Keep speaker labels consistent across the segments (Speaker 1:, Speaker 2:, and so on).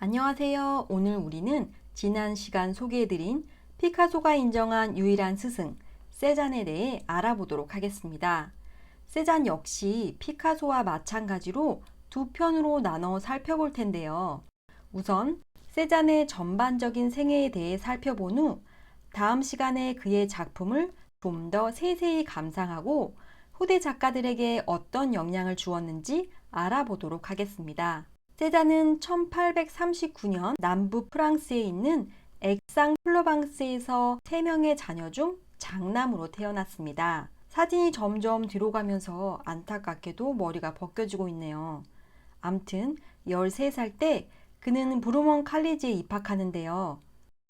Speaker 1: 안녕하세요. 오늘 우리는 지난 시간 소개해드린 피카소가 인정한 유일한 스승 세잔에 대해 알아보도록 하겠습니다. 세잔 역시 피카소와 마찬가지로 두 편으로 나눠 살펴볼 텐데요. 우선 세잔의 전반적인 생애에 대해 살펴본 후 다음 시간에 그의 작품을 좀 더 세세히 감상하고 후대 작가들에게 어떤 영향을 주었는지 알아보도록 하겠습니다. 세잔은 1839년 남부 프랑스에 있는 액상-플로방스에서 3명의 자녀 중 장남으로 태어났습니다. 사진이 점점 뒤로 가면서 안타깝게도 머리가 벗겨지고 있네요. 암튼 13살 때 그는 브루먼 칼리지에 입학하는데요.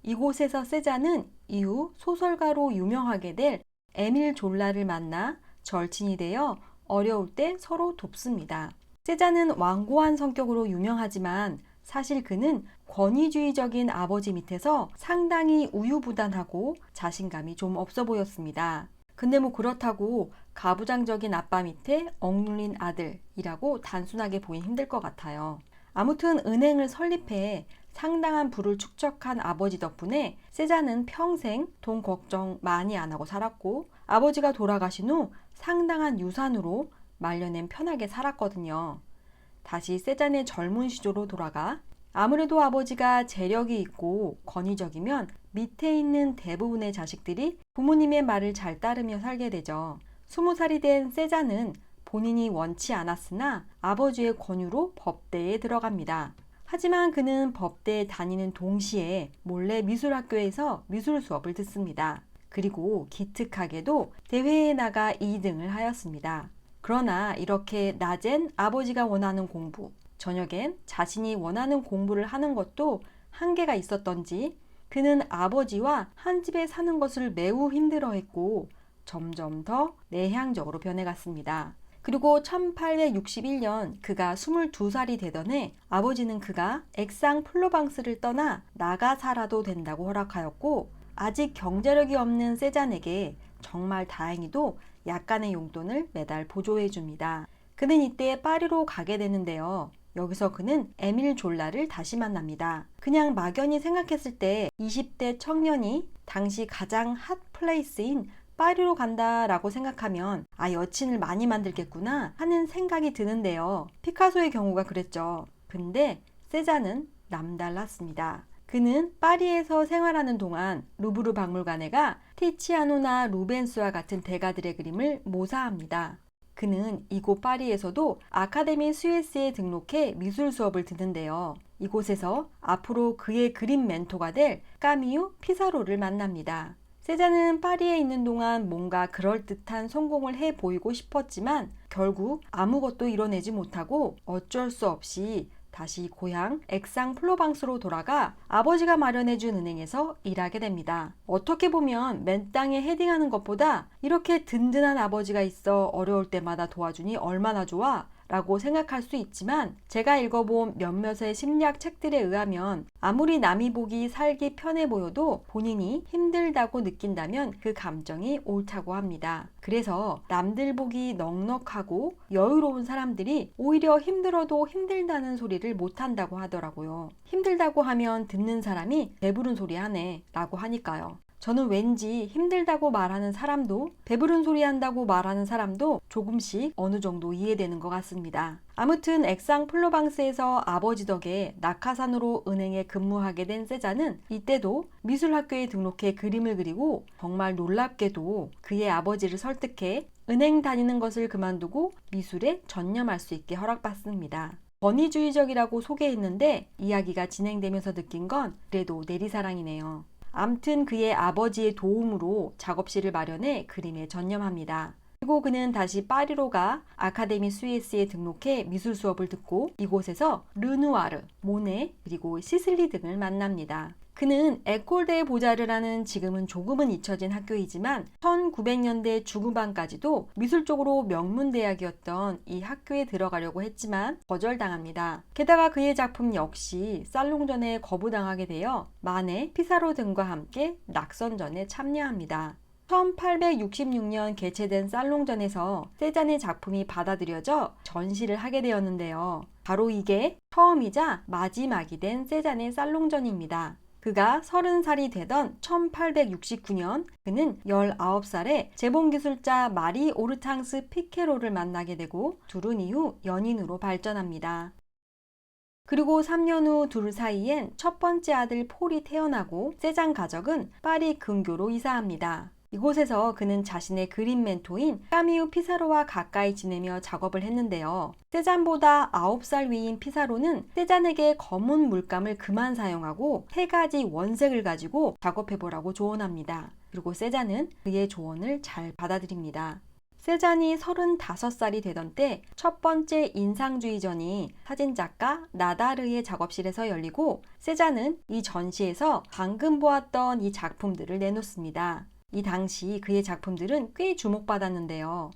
Speaker 1: 이곳에서 세잔은 이후 소설가로 유명하게 될 에밀 졸라를 만나 절친이 되어 어려울 때 서로 돕습니다. 세잔은 완고한 성격으로 유명하지만 사실 그는 권위주의적인 아버지 밑에서 상당히 우유부단하고 자신감이 좀 없어 보였습니다. 근데 뭐 그렇다고 가부장적인 아빠 밑에 억눌린 아들이라고 단순하게 보긴 힘들 것 같아요. 아무튼 은행을 설립해 상당한 부를 축적한 아버지 덕분에 세잔은 평생 돈 걱정 많이 안 하고 살았고 아버지가 돌아가신 후 상당한 유산으로 말년엔 편하게 살았거든요. 다시 세잔의 젊은 시절로 돌아가 아무래도 아버지가 재력이 있고 권위적이면 밑에 있는 대부분의 자식들이 부모님의 말을 잘 따르며 살게 되죠. 20살이 된 세잔은 본인이 원치 않았으나 아버지의 권유로 법대에 들어갑니다. 하지만 그는 법대에 다니는 동시에 몰래 미술학교에서 미술 수업을 듣습니다. 그리고 기특하게도 대회에 나가 2등을 하였습니다. 그러나 이렇게 낮엔 아버지가 원하는 공부, 저녁엔 자신이 원하는 공부를 하는 것도 한계가 있었던지 그는 아버지와 한 집에 사는 것을 매우 힘들어했고 점점 더 내향적으로 변해갔습니다. 그리고 1861년 그가 22살이 되던 해 아버지는 그가 액상-플로방스를 떠나 나가 살아도 된다고 허락하였고 아직 경제력이 없는 세잔에게 정말 다행히도 약간의 용돈을 매달 보조해 줍니다. 그는 이때 파리로 가게 되는데요. 여기서 그는 에밀 졸라를 다시 만납니다. 그냥 막연히 생각했을 때 20대 청년이 당시 가장 핫 플레이스인 파리로 간다라고 생각하면 여친을 많이 만들겠구나 하는 생각이 드는데요. 피카소의 경우가 그랬죠. 근데 세잔은 남달랐습니다. 그는 파리에서 생활하는 동안 루브르 박물관에 가 티치아노나 루벤스와 같은 대가들의 그림을 모사합니다. 그는 이곳 파리에서도 아카데미 스위스에 등록해 미술 수업을 듣는데요. 이곳에서 앞으로 그의 그림 멘토가 될 까미유 피사로를 만납니다. 세잔은 파리에 있는 동안 뭔가 그럴듯한 성공을 해 보이고 싶었지만 결국 아무것도 이뤄내지 못하고 어쩔 수 없이 다시 고향 액상-플로방스로 돌아가 아버지가 마련해준 은행에서 일하게 됩니다. 어떻게 보면 맨 땅에 헤딩하는 것보다 이렇게 든든한 아버지가 있어 어려울 때마다 도와주니 얼마나 좋아 라고 생각할 수 있지만 제가 읽어본 몇몇의 심리학 책들에 의하면 아무리 남이 보기 살기 편해 보여도 본인이 힘들다고 느낀다면 그 감정이 옳다고 합니다. 그래서 남들 보기 넉넉하고 여유로운 사람들이 오히려 힘들어도 힘들다는 소리를 못한다고 하더라고요. 힘들다고 하면 듣는 사람이 배부른 소리 하네 라고 하니까요. 저는 왠지 힘들다고 말하는 사람도 배부른 소리 한다고 말하는 사람도 조금씩 어느 정도 이해되는 것 같습니다. 아무튼 액상-플로방스에서 아버지 덕에 낙하산으로 은행에 근무하게 된 세잔은 이때도 미술학교에 등록해 그림을 그리고 정말 놀랍게도 그의 아버지를 설득해 은행 다니는 것을 그만두고 미술에 전념할 수 있게 허락받습니다. 권위주의적이라고 소개했는데 이야기가 진행되면서 느낀 건 그래도 내리사랑이네요. 암튼 그의 아버지의 도움으로 작업실을 마련해 그림에 전념합니다. 그리고 그는 다시 파리로 가 아카데미 스위스에 등록해 미술 수업을 듣고 이곳에서 르누아르, 모네, 그리고 시슬리 등을 만납니다. 그는 에콜데 보자르라는 지금은 조금은 잊혀진 학교이지만 1900년대 중후반까지도 미술 쪽으로 명문대학이었던 이 학교에 들어가려고 했지만 거절당합니다. 게다가 그의 작품 역시 살롱전에 거부당하게 되어 마네, 피사로 등과 함께 낙선전에 참여합니다. 1866년 개최된 살롱전에서 세잔의 작품이 받아들여져 전시를 하게 되었는데요. 바로 이게 처음이자 마지막이 된 세잔의 살롱전입니다. 그가 30살이 되던 1869년 그는 19살에 재봉기술자 마리 오르탕스 피케로를 만나게 되고 둘은 이후 연인으로 발전합니다. 그리고 3년 후 둘 사이엔 첫 번째 아들 폴이 태어나고 세잔 가족은 파리 근교로 이사합니다. 이곳에서 그는 자신의 그림 멘토인 까미우 피사로와 가까이 지내며 작업을 했는데요. 세잔보다 9살 위인 피사로는 세잔에게 검은 물감을 그만 사용하고 3가지 원색을 가지고 작업해보라고 조언합니다. 그리고 세잔은 그의 조언을 잘 받아들입니다. 세잔이 35살이 되던 때 첫 번째 인상주의전이 사진작가 나다르의 작업실에서 열리고 세잔은 이 전시에서 방금 보았던 이 작품들을 내놓습니다. 이 당시 그의 작품들은 꽤 주목받았는데요.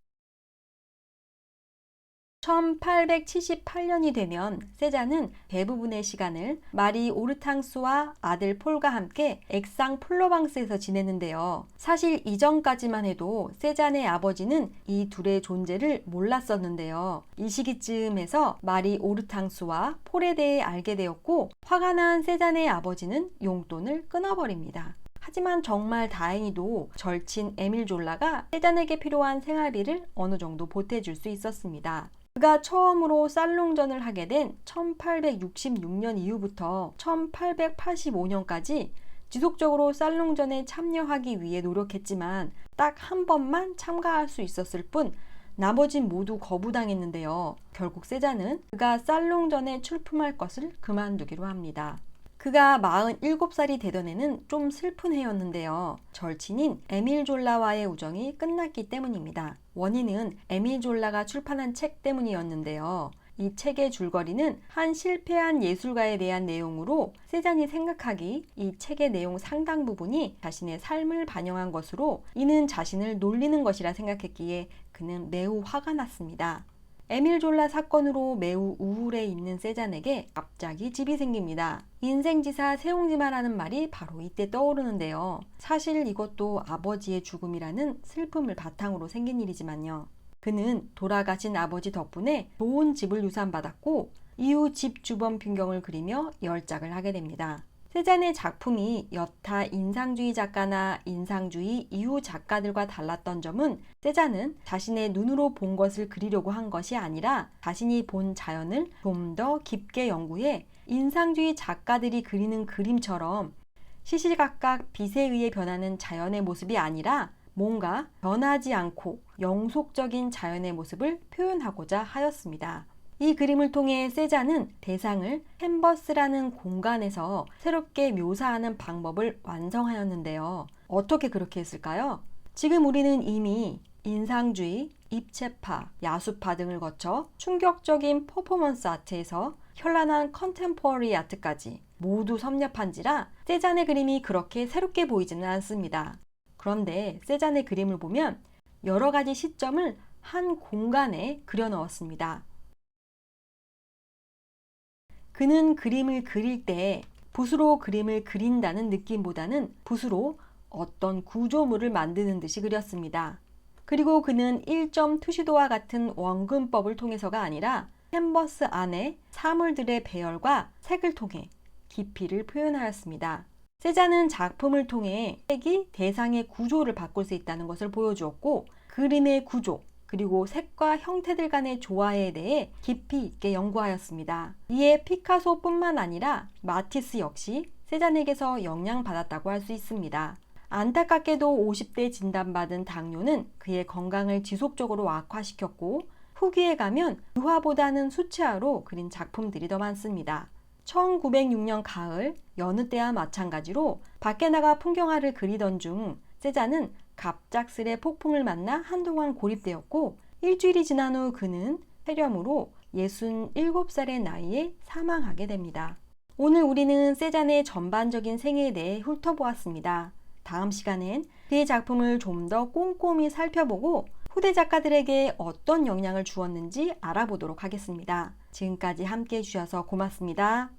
Speaker 1: 1878년이 되면 세잔은 대부분의 시간을 마리 오르탕스와 아들 폴과 함께 액상 플로방스에서 지냈는데요. 사실 이전까지만 해도 세잔의 아버지는 이 둘의 존재를 몰랐었는데요. 이 시기쯤에서 마리 오르탕스와 폴에 대해 알게 되었고 화가 난 세잔의 아버지는 용돈을 끊어버립니다. 하지만 정말 다행히도 절친 에밀 졸라가 세잔에게 필요한 생활비를 어느 정도 보태줄 수 있었습니다. 그가 처음으로 살롱전을 하게 된 1866년 이후부터 1885년까지 지속적으로 살롱전에 참여하기 위해 노력했지만 딱 한 번만 참가할 수 있었을 뿐 나머진 모두 거부당했는데요. 결국 세잔은 그가 살롱전에 출품할 것을 그만두기로 합니다. 그가 47살이 되던 해는 좀 슬픈 해였는데요. 절친인 에밀 졸라와의 우정이 끝났기 때문입니다. 원인은 에밀 졸라가 출판한 책 때문이었는데요. 이 책의 줄거리는 한 실패한 예술가에 대한 내용으로 세잔이 생각하기 이 책의 내용 상당 부분이 자신의 삶을 반영한 것으로 이는 자신을 놀리는 것이라 생각했기에 그는 매우 화가 났습니다. 에밀 졸라 사건으로 매우 우울해 있는 세잔에게 갑자기 집이 생깁니다. 인생지사 세옹지마라는 말이 바로 이때 떠오르는데요. 사실 이것도 아버지의 죽음이라는 슬픔을 바탕으로 생긴 일이지만요. 그는 돌아가신 아버지 덕분에 좋은 집을 유산받았고 이후 집 주변 풍경을 그리며 열작을 하게 됩니다. 세잔의 작품이 여타 인상주의 작가나 인상주의 이후 작가들과 달랐던 점은 세잔은 자신의 눈으로 본 것을 그리려고 한 것이 아니라 자신이 본 자연을 좀 더 깊게 연구해 인상주의 작가들이 그리는 그림처럼 시시각각 빛에 의해 변하는 자연의 모습이 아니라 뭔가 변하지 않고 영속적인 자연의 모습을 표현하고자 하였습니다. 이 그림을 통해 세잔은 대상을 캔버스라는 공간에서 새롭게 묘사하는 방법을 완성하였는데요. 어떻게 그렇게 했을까요? 지금 우리는 이미 인상주의, 입체파, 야수파 등을 거쳐 충격적인 퍼포먼스 아트에서 현란한 컨템포러리 아트까지 모두 섭렵한지라 세잔의 그림이 그렇게 새롭게 보이지는 않습니다. 그런데 세잔의 그림을 보면 여러 가지 시점을 한 공간에 그려 넣었습니다. 그는 그림을 그릴 때 붓으로 그림을 그린다는 느낌보다는 붓으로 어떤 구조물을 만드는 듯이 그렸습니다. 그리고 그는 1점 투시도와 같은 원근법을 통해서가 아니라 캔버스 안에 사물들의 배열과 색을 통해 깊이를 표현하였습니다. 세잔은 작품을 통해 색이 대상의 구조를 바꿀 수 있다는 것을 보여주었고 그림의 구조 그리고 색과 형태들 간의 조화에 대해 깊이 있게 연구하였습니다. 이에 피카소뿐만 아니라 마티스 역시 세잔에게서 영향받았다고 할 수 있습니다. 안타깝게도 50대 진단받은 당뇨는 그의 건강을 지속적으로 악화시켰고 후기에 가면 유화보다는 수채화로 그린 작품들이 더 많습니다. 1906년 가을 여느 때와 마찬가지로 밖에 나가 풍경화를 그리던 중 세잔은 갑작스레 폭풍을 만나 한동안 고립되었고 일주일이 지난 후 그는 폐렴으로 67살의 나이에 사망하게 됩니다. 오늘 우리는 세잔의 전반적인 생애에 대해 훑어보았습니다. 다음 시간엔 그의 작품을 좀 더 꼼꼼히 살펴보고 후대 작가들에게 어떤 영향을 주었는지 알아보도록 하겠습니다. 지금까지 함께 해주셔서 고맙습니다.